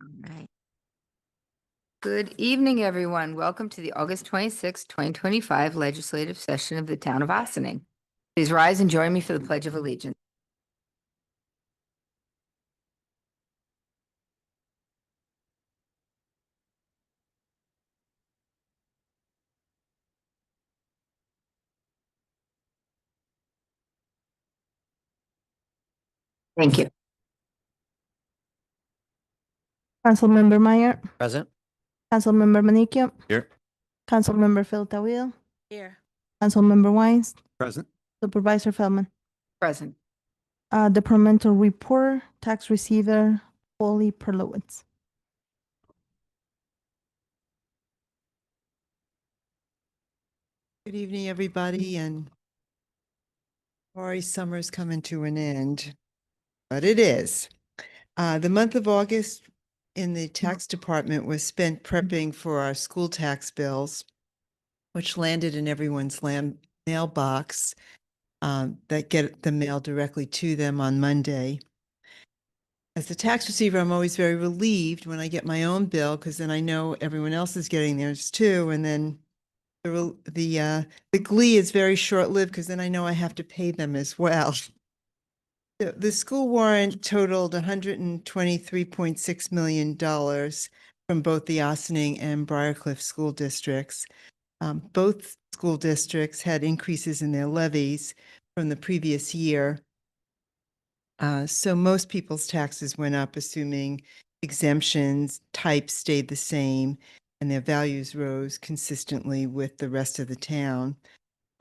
All right. Good evening, everyone. Welcome to the August 26, 2025 legislative session of the Town of Ossining. Please rise and join me for the Pledge of Allegiance. Thank you. Councilmember Meyer, Present. Councilmember Manicchio, Here. Councilmember Filtawil, Here. Councilmember Wines, Present. Supervisor Feldman. Present. Departmental report, tax receiver, Polly Perlowitz. Good evening, everybody, and sorry summer's coming to an end, but it is. The month of August in the tax department was spent prepping for our school tax bills, which landed in everyone's mailbox that get the mail directly to them on Monday. As the tax receiver, I'm always very relieved when I get my own bill because then I know everyone else is getting theirs too, and then the glee is very short-lived because then I know I have to pay them as well. The school warrant totaled $123.6 million from both the Ossining and Briarcliff school districts. Both school districts had increases in their levies from the previous year. So most people's taxes went up, assuming exemptions type stayed the same and their values rose consistently with the rest of the town.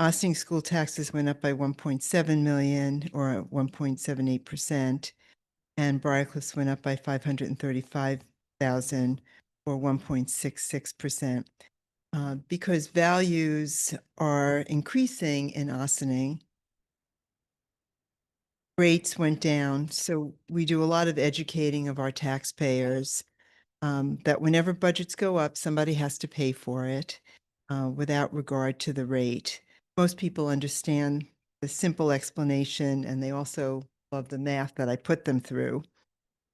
Ossining school taxes went up by 1.7 million or 1.78%, and Briarcliff's went up by 535,000 or 1.66%. Because values are increasing in Ossining, rates went down. So we do a lot of educating of our taxpayers that whenever budgets go up, somebody has to pay for it without regard to the rate. Most people understand the simple explanation, and they also love the math that I put them through.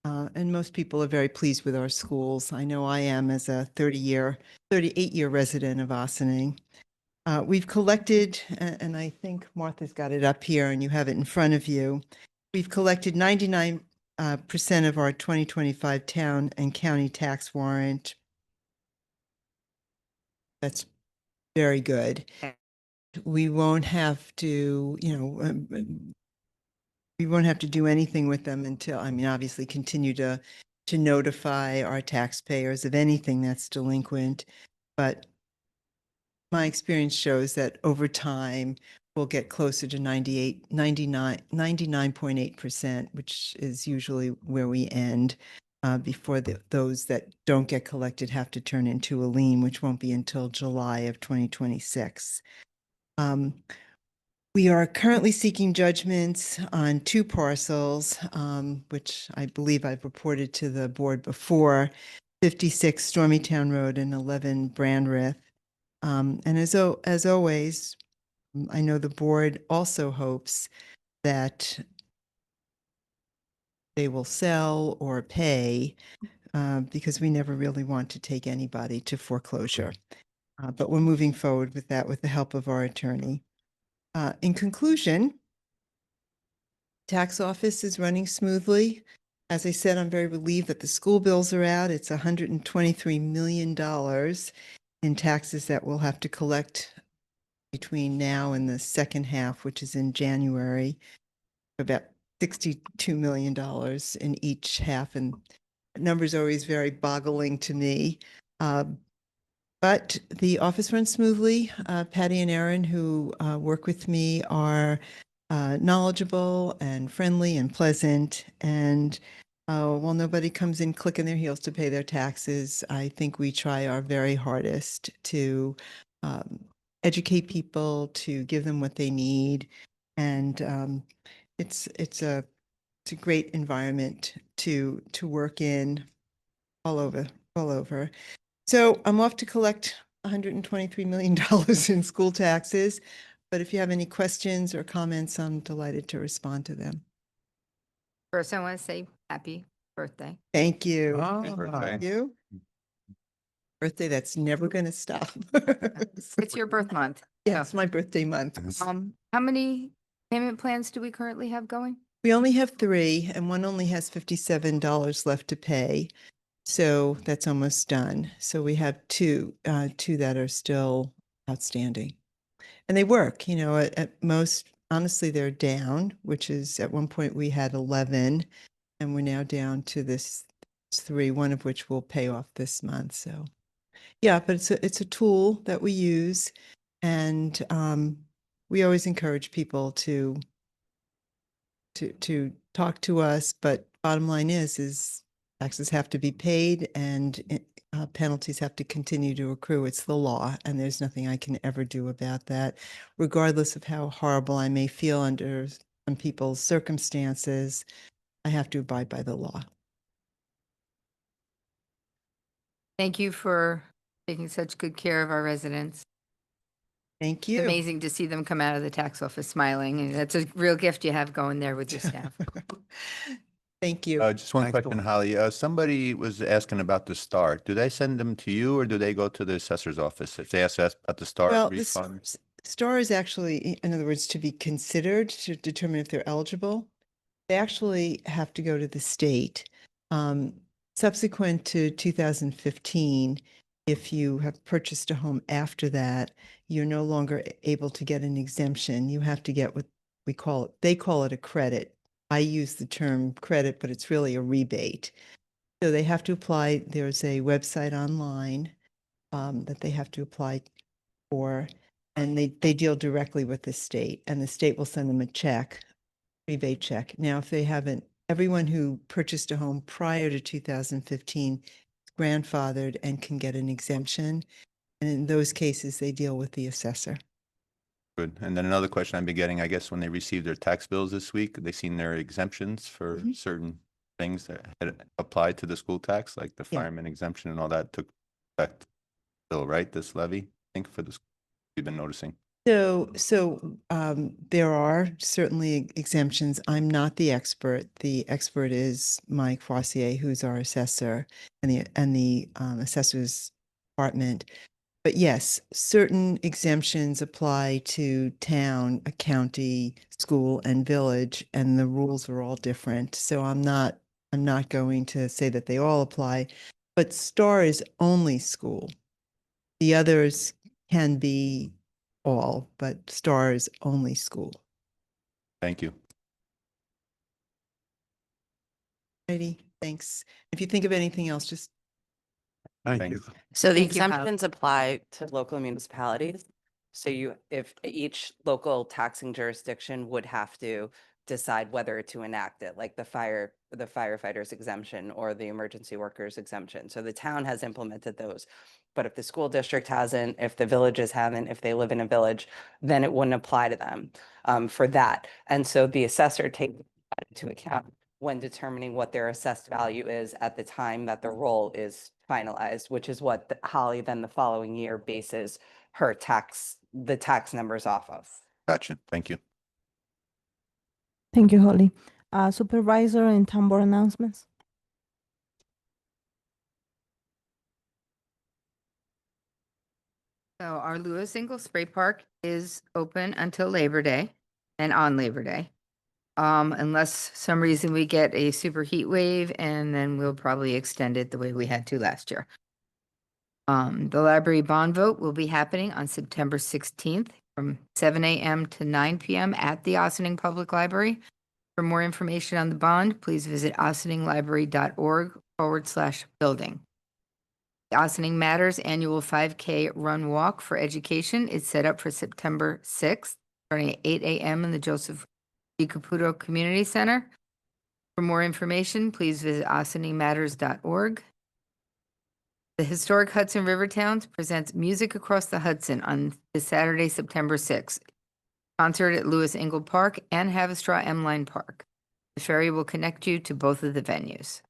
And most people are very pleased with our schools. I know I am as a 38-year resident of Ossining. We've collected, and I think Martha's got it up here and you have it in front of you. We've collected 99% of our 2025 town and county tax warrant. That's very good. We won't have to, we won't have to do anything with them until, obviously continue to notify our taxpayers of anything that's delinquent. But my experience shows that over time, we'll get closer to 99.8%, which is usually where we end before those that don't get collected have to turn into a lien, which won't be until July of 2026. We are currently seeking judgments on 2 parcels, which I believe I've reported to the board before, 56 Stormytown Road and 11 Brandreth. And as always, I know the board also hopes that they will sell or pay because we never really want to take anybody to foreclosure. But we're moving forward with that with the help of our attorney. In conclusion, tax office is running smoothly. As I said, I'm very relieved that the school bills are out. It's $123 million in taxes that we'll have to collect between now and the second half, which is in January, about $62 million in each half. And numbers are always very boggling to me. But the office runs smoothly. Patty and Aaron, who work with me, are knowledgeable and friendly and pleasant. And while nobody comes in clicking their heels to pay their taxes, I think we try our very hardest to educate people, to give them what they need. And it's a great environment to work in all over. So I'm off to collect $123 million in school taxes, but if you have any questions or comments, I'm delighted to respond to them. First, I want to say happy birthday. Thank you. Oh, Thank you. Birthday that's never going to stop. It's your birth month. Yeah, it's my birthday month. How many payment plans do we currently have going? We only have 3 and one only has $57 left to pay. So that's almost done. So we have two that are still outstanding. And they work, at most, honestly, they're down, which is at one point we had 11 and we're now down to this 3, one of which will pay off this month. So yeah, but it's a tool that we use, and we always encourage people to talk to us. But bottom line is taxes have to be paid, and penalties have to continue to accrue. It's the law, and there's nothing I can ever do about that, regardless of how horrible I may feel under some people's circumstances. I have to abide by the law. Thank you for taking such good care of our residents. Thank It's you. amazing to see them come out of the tax office smiling, and that's a real gift you have going there with your staff. Thank you. Just one question, Holly. Somebody was asking about the STAR. Do they send them to you or do they go to the assessor's office? If they ask us about the STAR Well, the refund? STAR is actually, in other words, to be considered to determine if they're eligible. They actually have to go to the state. Subsequent to 2015, if you have purchased a home after that, you're no longer able to get an exemption. You have to get what they call it a credit. I use the term credit, but it's really a rebate. So they have to apply. There's a website online that they have to apply for, and they deal directly with the state, and the state will send them a check, rebate check. Now, if they haven't, everyone who purchased a home prior to 2015 is grandfathered and can get an exemption. And in those cases, they deal with the assessor. Good. And then another question I've been getting, I guess, when they received their tax bills this week, they seen their exemptions for certain things that had applied to the school tax, like the Yeah. fireman exemption and all that took effect. Still, right? This levy, I think, for the school we've been noticing. So there are certainly exemptions. I'm not the expert. The expert is Mike Fossier, who's our assessor, and the assessor's department. But yes, certain exemptions apply to town, a county, school, and village, and the rules are all different. So I'm not going to say that they all apply, but STAR is only school. The others can be all, but STAR is only school. Thank you. Righty, thanks. If you think of anything else, just Thank you. So the Thank you, Hal. exemptions apply to local municipalities. So if each local taxing jurisdiction would have to decide whether to enact it, like the firefighters exemption or the emergency workers exemption. So the town has implemented those. But if the school district hasn't, if the villages haven't, if they live in a village, then it wouldn't apply to them for that. And so the assessor takes that into account when determining what their assessed value is at the time that the roll is finalized, which is what Holly then the following year bases the tax numbers off of. Gotcha. Thank you. Thank you, Holly. Supervisor and town board announcements. So our Lewis Ingalls Spray Park is open until Labor Day and on Labor Day. Unless some reason we get a super heat wave, and then we'll probably extend it the way we had to last year. The library bond vote will be happening on September 16th from 7 a.m. to 9 p.m. at the Ossining Public Library. For more information on the bond, please visit ossininglibrary.org/building. The Ossining Matters annual 5K run walk for education is set up for September 6th, starting at 8 a.m. in the Joseph G. Caputo Community Center. For more information, please visit ossininmatters.org. The Historic Hudson River Towns presents Music Across the Hudson on this Saturday, September 6th. Concert at Lewis Ingalls Park and Havistraw M-Line Park. The ferry will connect you to both of the venues.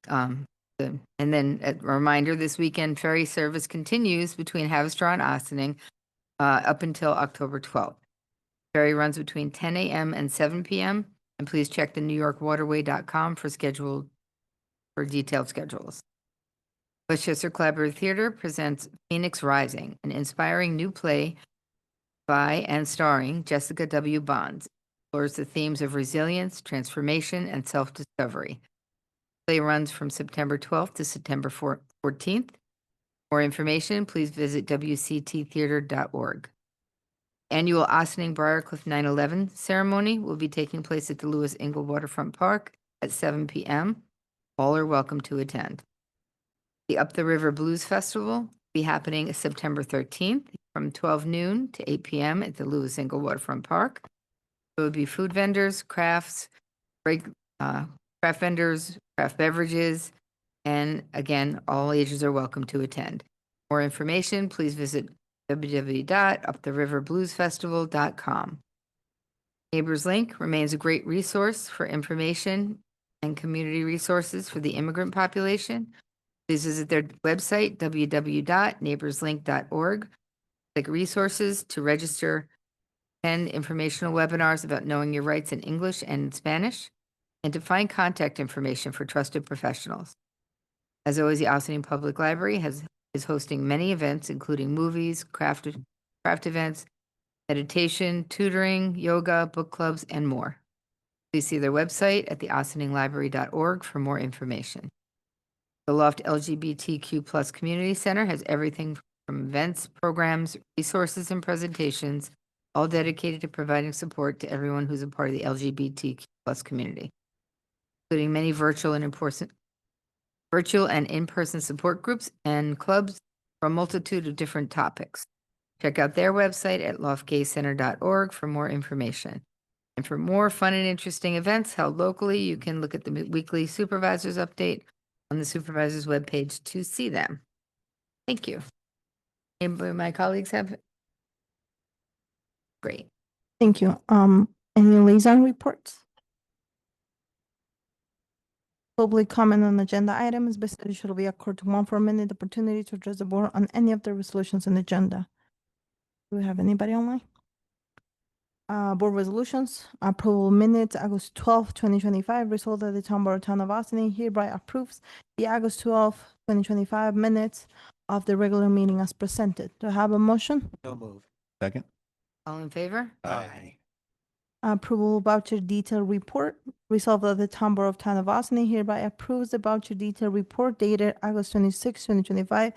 And then a reminder, this weekend ferry service continues between Havistraw and Ossining up until October 12th. Ferry runs between 10 a.m. and 7 p.m. And please check the NewYorkWaterway.com for scheduled for detailed schedules. Westchester Collaborative Theater presents Phoenix Rising, an inspiring new play by and starring Jessica W. Bonds. Explores the themes of resilience, transformation, and self-discovery. Play runs from September 12th to September 14th. For more information, please visit wcttheater.org. Annual Ossining Briarcliff 9/11 ceremony will be taking place at the Lewis Ingle Waterfront Park at 7 p.m. All are welcome to attend. The Up the River Blues Festival will be happening September 13th from 12 noon to 8 p.m. at the Lewis Ingle Waterfront Park. There will be food vendors, craft vendors, craft beverages, and again, all ages are welcome to attend. For more information, please visit www.uptheriverbluesfestival.com. Neighbors Link remains a great resource for information and community resources for the immigrant population. Please visit their website, www.neighborslink.org. Click resources to register, attend informational webinars about knowing your rights in English and in Spanish, and to find contact information for trusted professionals. As always, the Ossining Public Library is hosting many events, including movies, craft events, meditation, tutoring, yoga, book clubs, and more. Please see their website at theossininglibrary.org for more information. The Loft LGBTQ+ Community Center has everything from events, programs, resources, and presentations, all dedicated to providing support to everyone who's a part of the LGBTQ+ community, including many virtual and in-person support groups and clubs for a multitude of different topics. Check out their website at loftgaycenter.org for more information. And for more fun and interesting events held locally, you can look at the weekly supervisors update on the supervisor's webpage to see them. Thank you. Anybody of my colleagues have? Great. Thank you. Any liaison reports? Public comment on agenda items. Basically, should be accorded to 1 for a minute opportunity to address the board on any of the resolutions on the agenda. Do we have anybody online? Board resolutions, approval minutes, August 12, 2025, result that the Town Board of Town of Ossining hereby approves the August 12, 2025 minutes of the regular meeting as presented. Do I have a motion? So moved. Second? All in favor? Aye. Approval voucher detail report, resolved that the Town Board of Town of Ossining hereby approves the voucher detail report dated August 26, 2025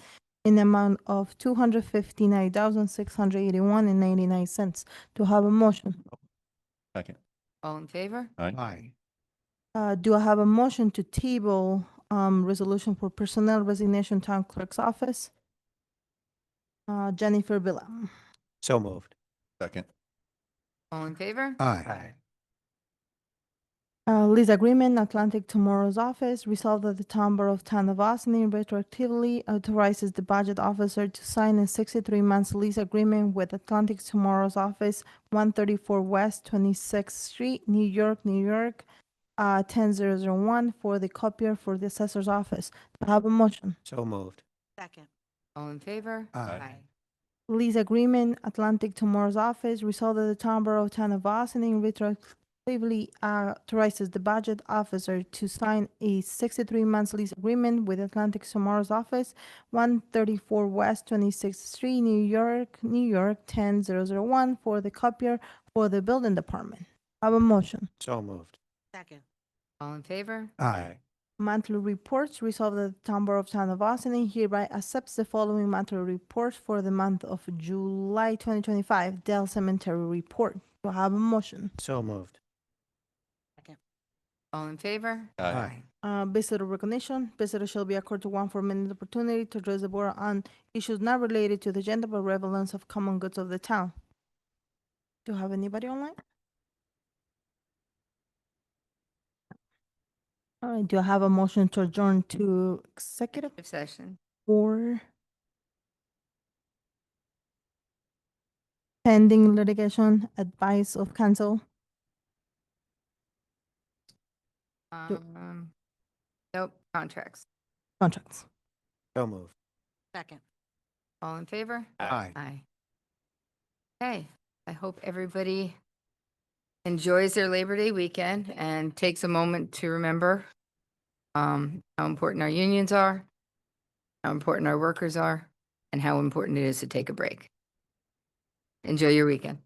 in the amount of $259,681.99. Do I have a motion? Second. All in favor? Aye. Do I have a motion to table resolution for personnel resignation town clerk's office? Jennifer Villa. So moved. Second. All in favor? Aye. Lease agreement, Atlantic Tomorrow's office, resolved that the Town Board of Town of Ossining retroactively authorizes the budget officer to sign a 63-month lease agreement with Atlantic Tomorrow's office, 134 West 26th Street, New York, 10001 for the copier for the assessor's office. Do I have a motion? So moved. Second. All in favor? Aye. Lease agreement, Atlantic Tomorrow's office, resolved that the Town Board of Town of Ossining retroactively authorizes the budget officer to sign a 63-month lease agreement with Atlantic Tomorrow's office, 134 West 26th Street, New York, 10001 for the copier for the building department. I have a motion. So moved. Second. All in favor? Aye. Monthly reports, resolved that the Town Board of Town of Ossining hereby accepts the following monthly reports for the month of July 2025. Dell Cemetery Report. Do I have a motion? So moved. All in favor? Aye. Visitor recognition. Visitors shall be accorded to 1 4-minute opportunity to address the board on issues not related to the agenda but relevance of common goods of the town. Do you have anybody online? All right, do I have a motion to adjourn to executive Session. or pending litigation, advice of counsel? Nope, contracts. Contracts. So moved. Second. All in favor? Aye. Aye. Okay, I hope everybody enjoys their Labor Day weekend and takes a moment to remember how important our unions are, how important our workers are, and how important it is to take a break. Enjoy your weekend.